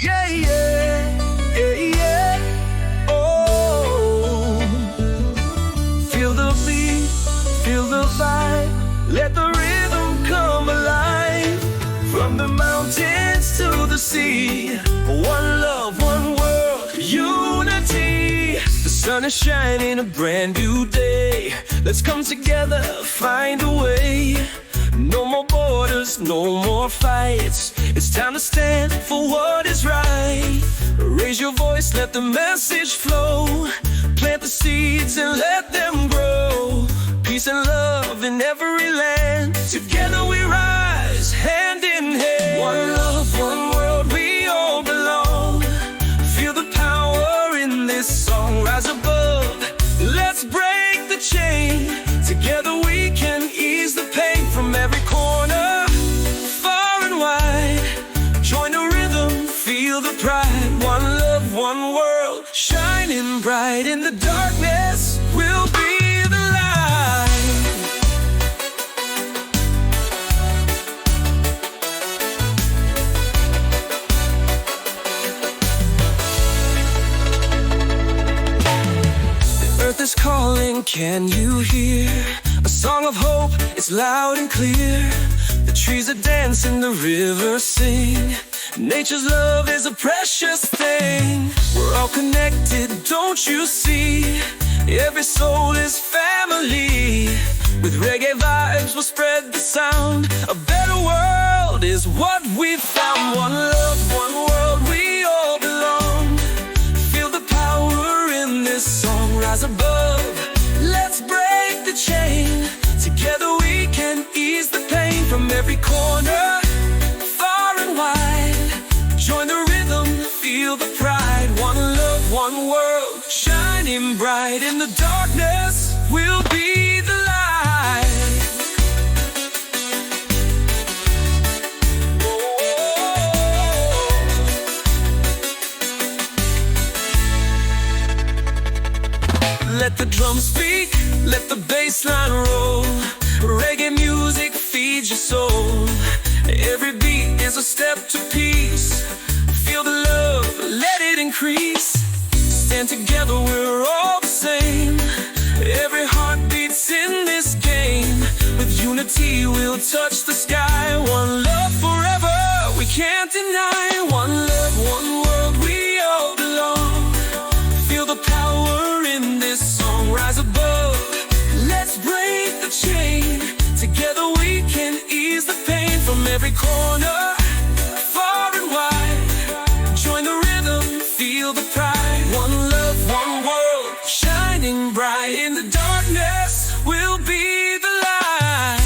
Yeah, yeah, yeah, yeah. Oh, feel the beat, feel the vibe. Let the rhythm come alive. From the mountains to the sea, one love, one world, unity. The sun is shining, a brand new day. Let's come together, find a way. No more borders, no more fights. It's time to stand for what is right. Raise your voice, let the message flow. Plant the seeds and let them grow. Peace and love in every land. Together we rise, hand in hand. One love, one world, we all belong. Feel the power in this song, rise above. Let's break the chain. Together we can ease the pain from every corner, far and wide. Join the rhythm, feel the pride. One love, one world, shining bright in the darkness. We'll be the light. The earth is calling, can you hear? A song of hope, it's loud and clear. The trees are dancing, the rivers sing. Nature's love is a precious thing. We're all connected, don't you see? Every soul is family. With reggae vibes, we'll spread the sound. A better world is what we found. One love, one world, we all belong. Feel the power in this song, rise above. Let's break the chain. Together we can ease the pain from every corner, far and wide. Join the rhythm, feel the pride. One love, one world, shining bright in the darkness. We'll be the light. Let the drums speak, let the bass line roll. Reggae music feeds your soul. Every beat is a step to peace. Feel the love, let it increase. Stand together, we're all the same. Every heart beats in this game. With unity we'll touch the sky. One love forever, we can't deny. One love, one world, we all belong. Feel the power in this song, rise above. Let's break the chain. Together we can ease the pain from every corner, far and wide. Join the rhythm, feel the pride. One love, one world, shining bright in the darkness. We'll be the light.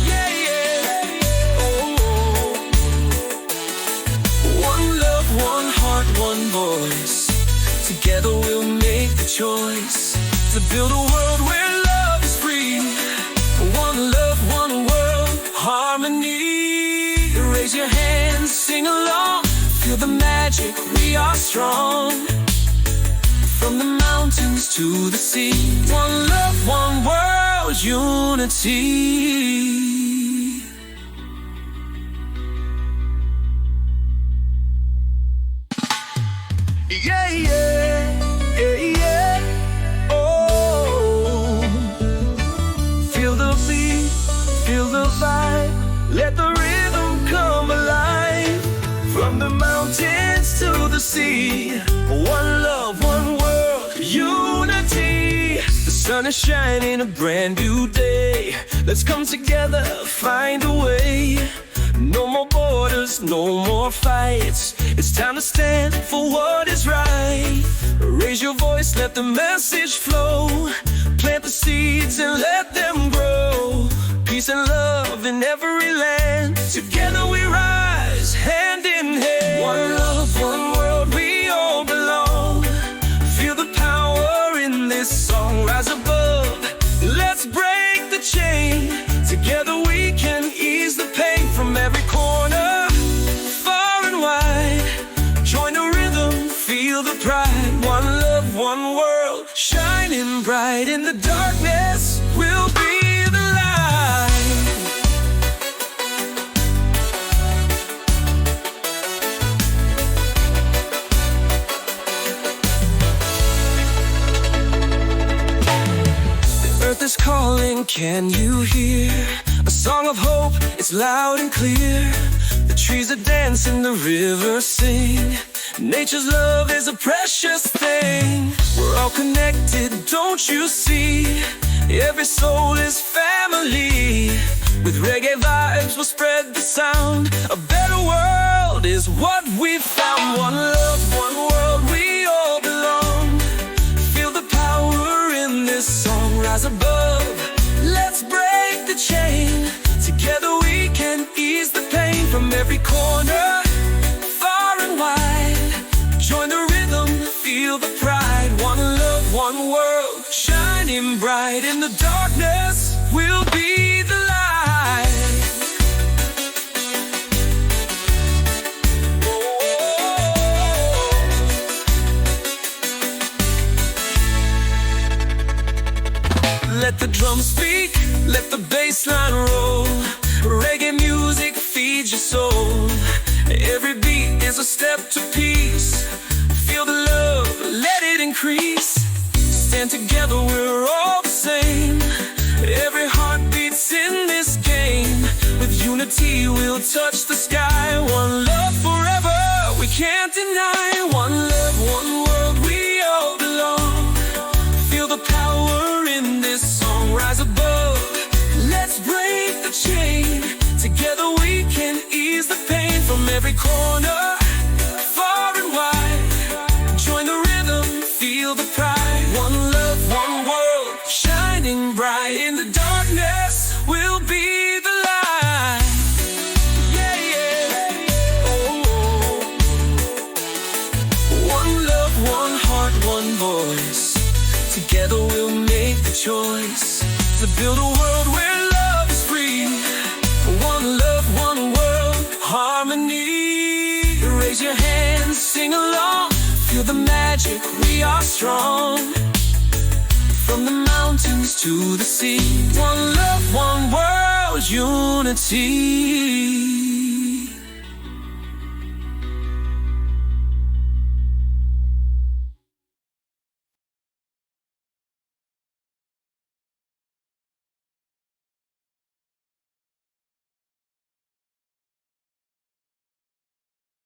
Yeah, yeah. Oh. One love, one heart, one voice. Together we'll make the choice to build a world where love is free. One love, one world, harmony. Raise your hands, sing along. Feel the magic, we are strong. From the mountains to the sea. One love, one world, unity. Yeah, yeah, yeah, yeah. Oh, feel the beat, feel the vibe. Let the rhythm come alive. From the mountains to the sea. One love, one world, unity. The sun is shining, a brand new day. Let's come together, find a way. No more borders, no more fights. It's time to stand for what is right. Raise your voice, let the message flow. Plant the seeds and let them grow. Peace and love in every land. Together we rise, hand in hand. One love, one world, we all belong. Feel the power in this song, rise above. Let's break the chain. Together we can ease the pain from every corner, far and wide. Join the rhythm, feel the pride. One love, one world, shining bright in the darkness. We'll be the light. is calling, can you hear? A song of hope, it's loud and clear. The trees are dancing, the rivers sing. Nature's love is a precious thing. We're all connected, don't you see? Every soul is family. With reggae vibes, we'll spread the sound. A better world is what we've found. One love, one world, we all belong. Feel the power in this song, rise above. Let's break the chain. Together we can ease the pain. From every corner, far and wide, join the rhythm, feel the pride. One love, one world, shining bright. In the darkness, we'll be the light. Let the drums speak, let the bass line roll. Reggae music feeds your soul. Every beat is a step to peace. Feel the love, let it increase. Stand together, we're all the same. Every heart beats in this game. With unity we'll touch the sky. One love forever, we can't deny. One love, one world, we all belong. Feel the power in this song, rise above. Let's break the chain. Together we can ease the pain. From every corner, far and wide, join the rhythm, feel the pride. One love, one world, shining bright. In the darkness, we'll be the light. Yeah, yeah. Oh, oh. One love, one heart, one voice. Together we'll make the choice to build a world where love is free. One love, one world, harmony. Raise your hands, sing along. Feel the magic, we are strong. From the mountains to the sea. One love, one world, unity.